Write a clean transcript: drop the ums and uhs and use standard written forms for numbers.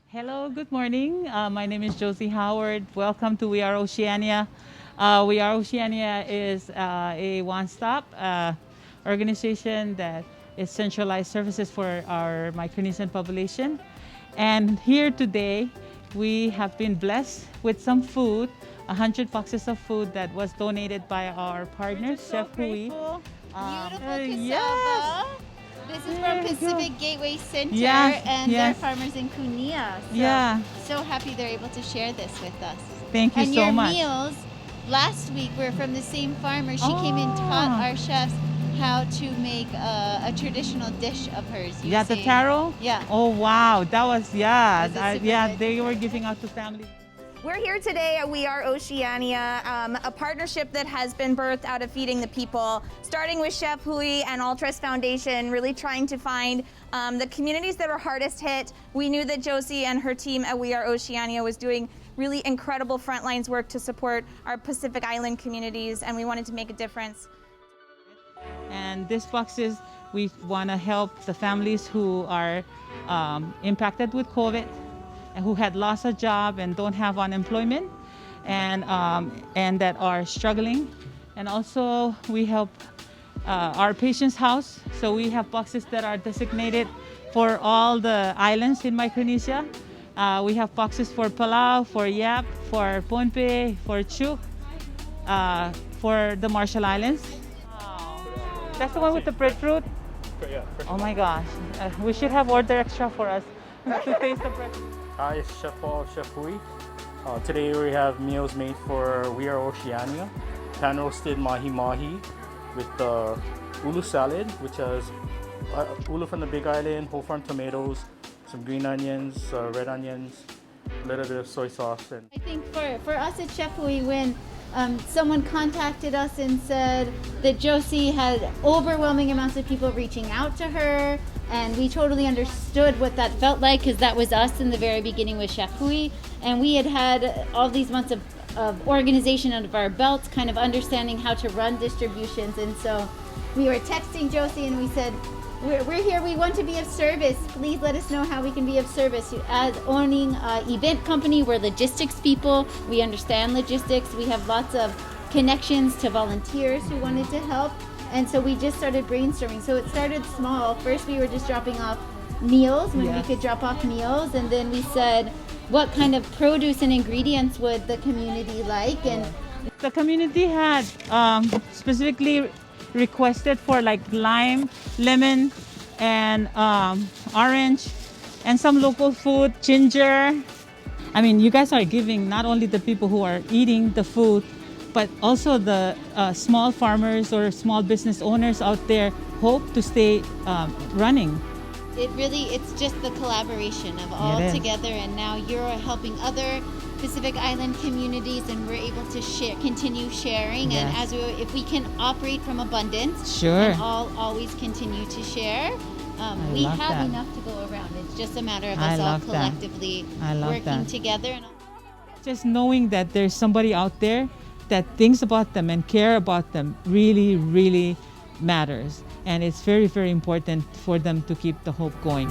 Hello, good morning. My name is Josie Howard. Welcome to We Are Oceania. We Are Oceania is a one-stop organization that is centralized services for our Micronesian population. And here today, we have been blessed with some food, 100 boxes of food that was donated by our partner, Chef Hui. Beautiful Yes. cassava. This is from There you go. Pacific Gateway Center, Yes, and yes. they're farmers in Cunha. Yeah. So happy they're able to share this with us. Thank you And so your much. meals last week were from the same farmer. She came and taught Oh. our chefs how to make a traditional dish of hers. Yeah, the using- taro? Yeah. Oh, wow. That was, yeah. Was it super Yeah, good? they were giving out to families. We're here today at We Are Oceania, a partnership that has been birthed out of feeding the people, starting with Chef Hui and Altruist Foundation, really trying to find the communities that are hardest hit. We knew that Josie and her team at We Are Oceania was doing really incredible frontlines work to support our Pacific Island communities, and we wanted to make a difference. And these boxes, we want to help the families who are impacted with COVID and who had lost a job and don't have unemployment and that are struggling. And also we help our patients' house. So we have boxes that are designated for all the islands in Micronesia. We have boxes for Palau, for Yap, for Pohnpei, for Chuuk, for the Marshall Islands. Wow. That's the one with the breadfruit? Yeah. Oh my gosh. We should have ordered extra for us to taste the breadfruit. Hi, it's Chef Paul, Chef Hui. Today we have meals made for We Are Oceania. Pan roasted mahi mahi with ulu salad, which has ulu from the Big Island, whole farm tomatoes, some green onions, red onions, a little bit of soy sauce, and I think for us at Chef Hui, when someone contacted us and said that Josie had overwhelming amounts of people reaching out to her, and we totally understood what that felt like because that was us in the very beginning with Chef Hui, and we had all these months of organization under our belts, kind of understanding how to run distributions. And so we were texting Josie and we said, we're here, we want to be of service. Please let us know how we can be of service. As owning an event company, we're logistics people. We understand logistics. We have lots of connections to volunteers who wanted to help. And so we just started brainstorming. So it started small. First we were just dropping off meals when we could drop off meals. And then we said, what kind of produce and ingredients would the community like? And The community had specifically requested for like lime, lemon, and orange, and some local food, ginger. I mean, you guys are giving not only the people who are eating the food, but also the small farmers or small business owners out there hope to stay running. it's just the collaboration of all It is. together, and now you're helping other Pacific Island communities, and we're able to continue sharing. And Yes. if we can operate from abundance, Sure. and all always continue to share, we love have that. enough to go around. It's just a matter of I us all love that. collectively I love working that. together. And Just knowing that there's somebody out there that thinks about them and care about them really, really matters. And it's very, very important for them to keep the hope going.